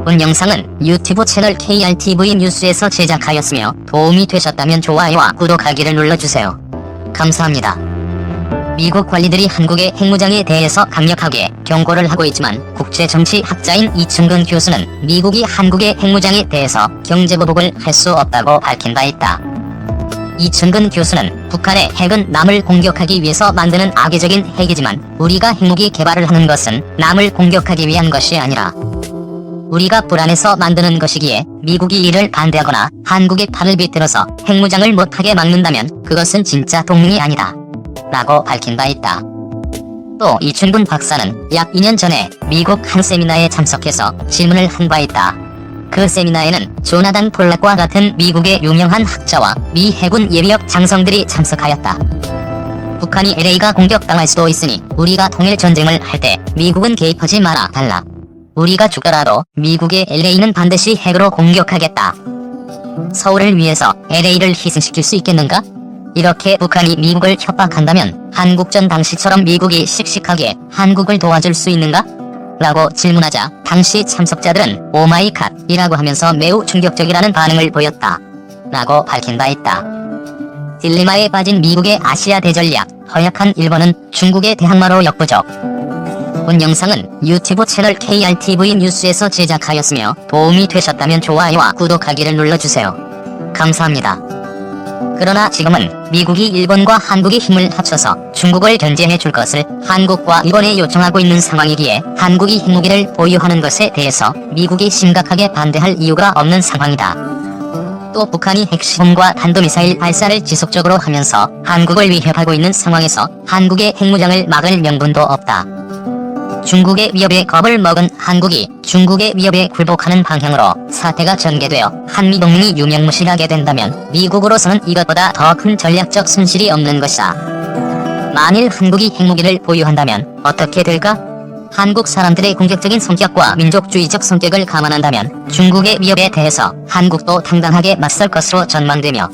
본 영상은 유튜브 채널 KRTV 뉴스에서 제작하였으며 도움이 되셨다면 좋아요와 구독하기를 눌러주세요. 감사합니다. 미국 관리들이 한국의 핵무장에 대해서 강력하게 경고를 하고 있지만 국제정치학자인 이충근 교수는 미국이 한국의 핵무장에 대해서 경제보복을 할 수 없다고 밝힌 바 있다. 이충근 교수는 북한의 핵은 남을 공격하기 위해서 만드는 악의적인 핵이지만 우리가 핵무기 개발을 하는 것은 남을 공격하기 위한 것이 아니라 우리가 불안해서 만드는 것이기에 미국이 이를 반대하거나 한국의 팔을 비틀어서 핵무장을 못하게 막는다면 그것은 진짜 동맹이 아니다 라고 밝힌 바 있다. 또 이충근 박사는 약 2년 전에 미국 한 세미나에 참석해서 질문을 한 바 있다. 그 세미나에는 조나단 폴락과 같은 미국의 유명한 학자와 미 해군 예비역 장성들이 참석하였다. 북한이 LA가 공격당할 수도 있으니 우리가 통일전쟁을 할 때 미국은 개입하지 마라 달라. 우리가 죽더라도 미국의 LA는 반드시 핵으로 공격하겠다. 서울을 위해서 LA를 희생시킬 수 있겠는가? 이렇게 북한이 미국을 협박한다면 한국전 당시처럼 미국이 씩씩하게 한국을 도와줄 수 있는가? 라고 질문하자 당시 참석자들은 오마이갓 이라고 하면서 매우 충격적이라는 반응을 보였다 라고 밝힌 바 있다. 딜레마에 빠진 미국의 아시아 대전략, 허약한 일본은 중국의 대항마로 역부족. 본 영상은 유튜브 채널 KRTV 뉴스에서 제작하였으며 도움이 되셨다면 좋아요와 구독하기를 눌러주세요. 감사합니다. 그러나 지금은 미국이 일본과 한국이 힘을 합쳐서 중국을 견제해 줄 것을 한국과 일본에 요청하고 있는 상황이기에 한국이 핵무기를 보유하는 것에 대해서 미국이 심각하게 반대할 이유가 없는 상황이다. 또 북한이 핵시험과 탄도미사일 발사를 지속적으로 하면서 한국을 위협하고 있는 상황에서 한국의 핵무장을 막을 명분도 없다. 중국의 위협에 겁을 먹은 한국이 중국의 위협에 굴복하는 방향으로 사태가 전개되어 한미동맹이 유명무실하게 된다면 미국으로서는 이것보다 더 큰 전략적 손실이 없는 것이다. 만일 한국이 핵무기를 보유한다면 어떻게 될까? 한국 사람들의 공격적인 성격과 민족주의적 성격을 감안한다면 중국의 위협에 대해서 한국도 당당하게 맞설 것으로 전망되며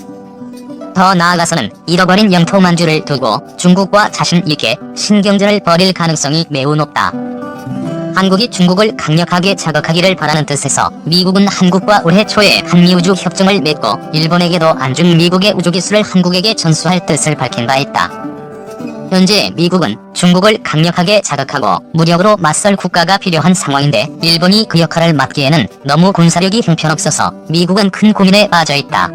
더 나아가서는 잃어버린 영토만주를 두고 중국과 자신 있게 신경전을 벌일 가능성이 매우 높다. 한국이 중국을 강력하게 자극하기를 바라는 뜻에서 미국은 한국과 올해 초에 한미우주 협정을 맺고 일본에게도 안중 미국의 우주기술을 한국에게 전수할 뜻을 밝힌 바 있다. 현재 미국은 중국을 강력하게 자극하고 무력으로 맞설 국가가 필요한 상황인데 일본이 그 역할을 맡기에는 너무 군사력이 형편없어서 미국은 큰 고민에 빠져있다.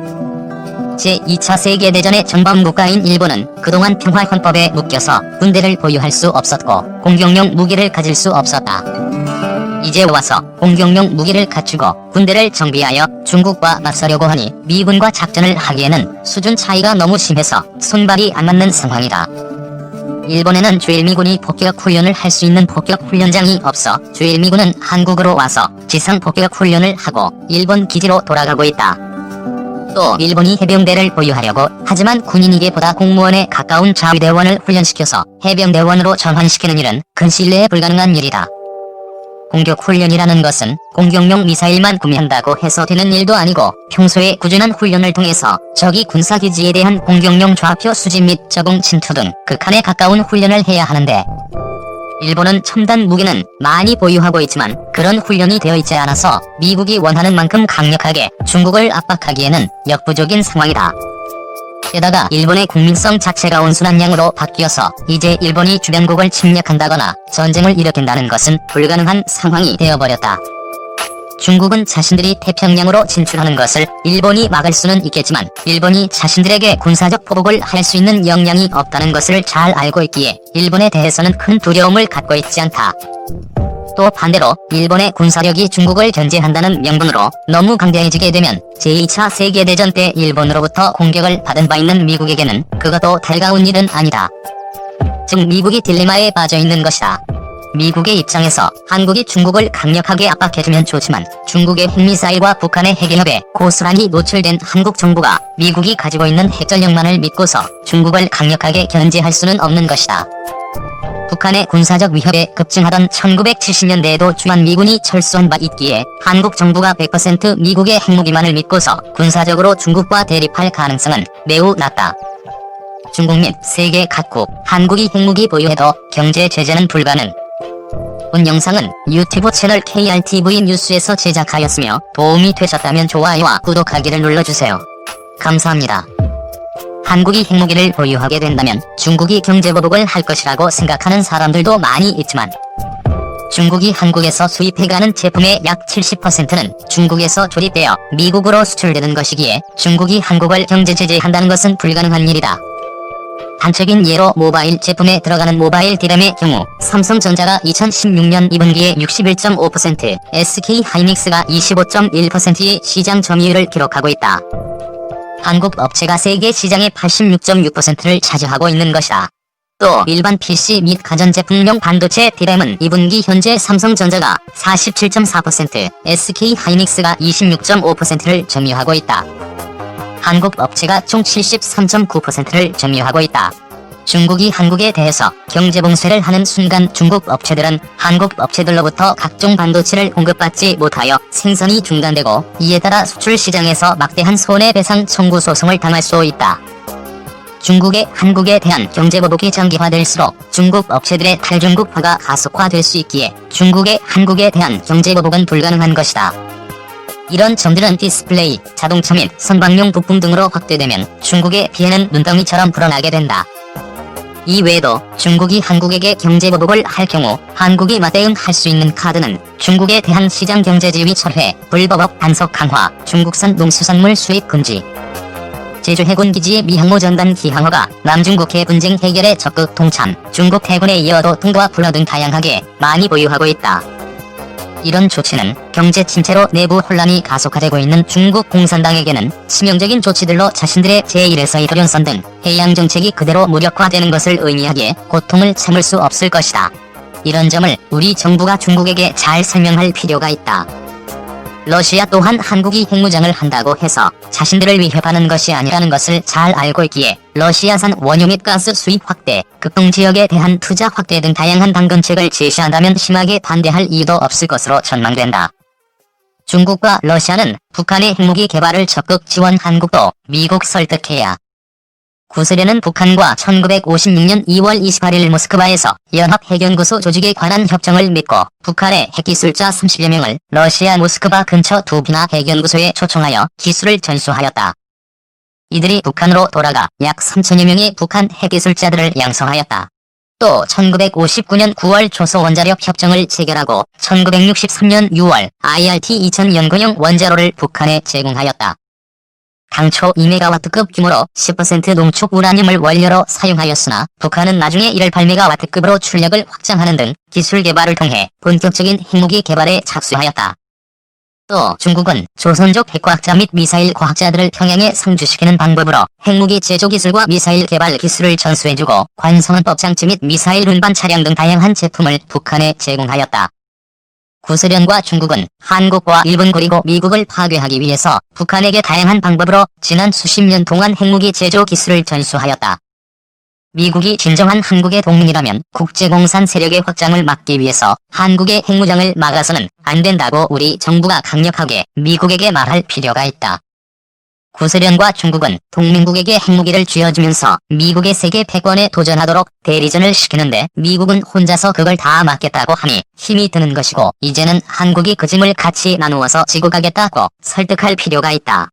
제2차 세계대전의 전범국가인 일본은 그동안 평화헌법에 묶여서 군대를 보유할 수 없었고 공격용 무기를 가질 수 없었다. 이제 와서 공격용 무기를 갖추고 군대를 정비하여 중국과 맞서려고 하니 미군과 작전을 하기에는 수준 차이가 너무 심해서 손발이 안 맞는 상황이다. 일본에는 주일미군이 폭격훈련을 할 수 있는 폭격훈련장이 없어 주일미군은 한국으로 와서 지상 폭격훈련을 하고 일본 기지로 돌아가고 있다. 또 일본이 해병대를 보유하려고 하지만 군인에게 보다 공무원에 가까운 자위대원을 훈련시켜서 해병대원으로 전환시키는 일은 근시일내에 불가능한 일이다. 공격훈련이라는 것은 공격용 미사일만 구매한다고 해서 되는 일도 아니고 평소에 꾸준한 훈련을 통해서 적이 군사기지에 대한 공격용 좌표 수집 및 적응 침투 등 극한에 가까운 훈련을 해야 하는데 일본은 첨단 무기는 많이 보유하고 있지만 그런 훈련이 되어 있지 않아서 미국이 원하는 만큼 강력하게 중국을 압박하기에는 역부족인 상황이다. 게다가 일본의 국민성 자체가 온순한 양으로 바뀌어서 이제 일본이 주변국을 침략한다거나 전쟁을 일으킨다는 것은 불가능한 상황이 되어버렸다. 중국은 자신들이 태평양으로 진출하는 것을 일본이 막을 수는 있겠지만 일본이 자신들에게 군사적 포복을 할 수 있는 역량이 없다는 것을 잘 알고 있기에 일본에 대해서는 큰 두려움을 갖고 있지 않다. 또 반대로 일본의 군사력이 중국을 견제한다는 명분으로 너무 강대해지게 되면 제2차 세계대전 때 일본으로부터 공격을 받은 바 있는 미국에게는 그것도 달가운 일은 아니다. 즉 미국이 딜레마에 빠져 있는 것이다. 미국의 입장에서 한국이 중국을 강력하게 압박해주면 좋지만 중국의 핵미사일과 북한의 핵위협에 고스란히 노출된 한국 정부가 미국이 가지고 있는 핵전력만을 믿고서 중국을 강력하게 견제할 수는 없는 것이다. 북한의 군사적 위협에 급증하던 1970년대에도 주한미군이 철수한 바 있기에 한국 정부가 100% 미국의 핵무기만을 믿고서 군사적으로 중국과 대립할 가능성은 매우 낮다. 중국 및 세계 각국, 한국이 핵무기 보유해도 경제 제재는 불가능. 본 영상은 유튜브 채널 KRTV 뉴스에서 제작하였으며 도움이 되셨다면 좋아요와 구독하기를 눌러주세요. 감사합니다. 한국이 핵무기를 보유하게 된다면 중국이 경제보복을 할 것이라고 생각하는 사람들도 많이 있지만 중국이 한국에서 수입해가는 제품의 약 70%는 중국에서 조립되어 미국으로 수출되는 것이기에 중국이 한국을 경제제재한다는 것은 불가능한 일이다. 단적인 예로 모바일 제품에 들어가는 모바일 D램의 경우 삼성전자가 2016년 2분기에 61.5%, SK하이닉스가 25.1%의 시장 점유율을 기록하고 있다. 한국 업체가 세계 시장의 86.6%를 차지하고 있는 것이다. 또 일반 PC 및 가전제품용 반도체 D램은 2분기 현재 삼성전자가 47.4%, SK하이닉스가 26.5%를 점유하고 있다. 한국 업체가 총 73.9%를 점유하고 있다. 중국이 한국에 대해서 경제봉쇄를 하는 순간 중국 업체들은 한국 업체들로부터 각종 반도체를 공급받지 못하여 생산이 중단되고 이에 따라 수출 시장에서 막대한 손해배상 청구 소송을 당할 수 있다. 중국의 한국에 대한 경제보복이 장기화될수록 중국 업체들의 탈중국화가 가속화될 수 있기에 중국의 한국에 대한 경제보복은 불가능한 것이다. 이런 점들은 디스플레이, 자동차 및 선박용 부품 등으로 확대되면 중국의 피해는 눈덩이처럼 불어나게 된다. 이 외에도 중국이 한국에게 경제보복을 할 경우 한국이 맞대응할 수 있는 카드는 중국에 대한 시장 경제지위 철회, 불법업 단속 강화, 중국산 농수산물 수입 금지, 제주 해군기지의 미항모 전단 기항허가, 남중국해 분쟁 해결에 적극 동참, 중국 해군에 이어도 통도와 불어 등 다양하게 많이 보유하고 있다. 이런 조치는 경제 침체로 내부 혼란이 가속화되고 있는 중국 공산당에게는 치명적인 조치들로 자신들의 제1에서의 도련선 등 해양 정책이 그대로 무력화되는 것을 의미하기에 고통을 참을 수 없을 것이다. 이런 점을 우리 정부가 중국에게 잘 설명할 필요가 있다. 러시아 또한 한국이 핵무장을 한다고 해서 자신들을 위협하는 것이 아니라는 것을 잘 알고 있기에 러시아산 원유 및 가스 수입 확대, 극동지역에 대한 투자 확대 등 다양한 방금책을 제시한다면 심하게 반대할 이유도 없을 것으로 전망된다. 중국과 러시아는 북한의 핵무기 개발을 적극 지원, 한국도 미국 설득해야. 구소련은 북한과 1956년 2월 28일 모스크바에서 연합해경구소 조직에 관한 협정을 맺고 북한의 핵기술자 30여 명을 러시아 모스크바 근처 두비나 해경구소에 초청하여 기술을 전수하였다. 이들이 북한으로 돌아가 약 3천여 명의 북한 핵기술자들을 양성하였다. 또 1959년 9월 조소원자력 협정을 체결하고 1963년 6월 IRT 2000 연구용 원자로를 북한에 제공하였다. 당초 2메가와트급 규모로 10% 농축 우라늄을 원료로 사용하였으나 북한은 나중에 이를 8메가와트급으로 출력을 확장하는 등 기술 개발을 통해 본격적인 핵무기 개발에 착수하였다. 또 중국은 조선족 핵과학자 및 미사일 과학자들을 평양에 상주시키는 방법으로 핵무기 제조 기술과 미사일 개발 기술을 전수해주고 관성헌법 장치 및 미사일 운반 차량 등 다양한 제품을 북한에 제공하였다. 구소련과 중국은 한국과 일본 그리고 미국을 파괴하기 위해서 북한에게 다양한 방법으로 지난 수십 년 동안 핵무기 제조 기술을 전수하였다. 미국이 진정한 한국의 동맹이라면 국제공산 세력의 확장을 막기 위해서 한국의 핵무장을 막아서는 안 된다고 우리 정부가 강력하게 미국에게 말할 필요가 있다. 구소련과 중국은 동맹국에게 핵무기를 쥐어주면서 미국의 세계 패권에 도전하도록 대리전을 시키는데 미국은 혼자서 그걸 다 막겠다고 하니 힘이 드는 것이고 이제는 한국이 그 짐을 같이 나누어서 지고 가겠다고 설득할 필요가 있다.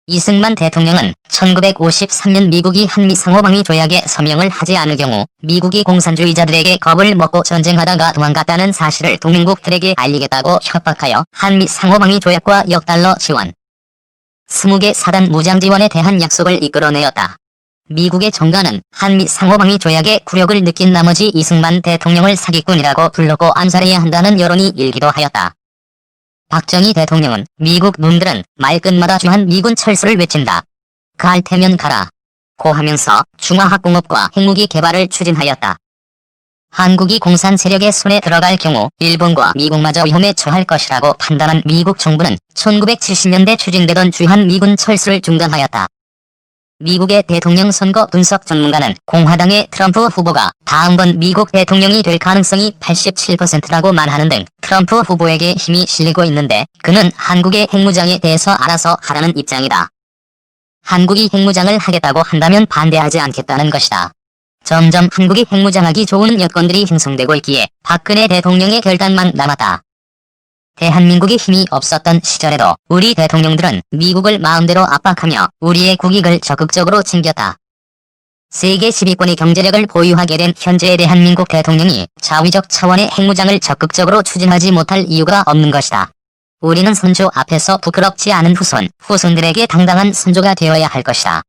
이승만 대통령은 1953년 미국이 한미상호방위 조약에 서명을 하지 않을 경우 미국이 공산주의자들에게 겁을 먹고 전쟁하다가 도망갔다는 사실을 동맹국들에게 알리겠다고 협박하여 한미상호방위 조약과 억 달러 지원, 20개 사단 무장 지원에 대한 약속을 이끌어내었다. 미국의 정가는 한미 상호방위 조약에 굴욕을 느낀 나머지 이승만 대통령을 사기꾼이라고 부르고 암살해야 한다는 여론이 일기도 하였다. 박정희 대통령은 미국 놈들은 말끝마다 주한 미군 철수를 외친다. 갈 테면 가라. 고 하면서 중화학공업과 핵무기 개발을 추진하였다. 한국이 공산 세력의 손에 들어갈 경우 일본과 미국마저 위험에 처할 것이라고 판단한 미국 정부는 1970년대 추진되던 주한 미군 철수를 중단하였다. 미국의 대통령 선거 분석 전문가는 공화당의 트럼프 후보가 다음번 미국 대통령이 될 가능성이 87%라고 말하는 등 트럼프 후보에게 힘이 실리고 있는데 그는 한국의 핵무장에 대해서 알아서 하라는 입장이다. 한국이 핵무장을 하겠다고 한다면 반대하지 않겠다는 것이다. 점점 한국이 핵무장하기 좋은 여건들이 형성되고 있기에 박근혜 대통령의 결단만 남았다. 대한민국이 힘이 없었던 시절에도 우리 대통령들은 미국을 마음대로 압박하며 우리의 국익을 적극적으로 챙겼다. 세계 10위권의 경제력을 보유하게 된 현재의 대한민국 대통령이 자위적 차원의 핵무장을 적극적으로 추진하지 못할 이유가 없는 것이다. 우리는 선조 앞에서 부끄럽지 않은 후손들에게 당당한 선조가 되어야 할 것이다.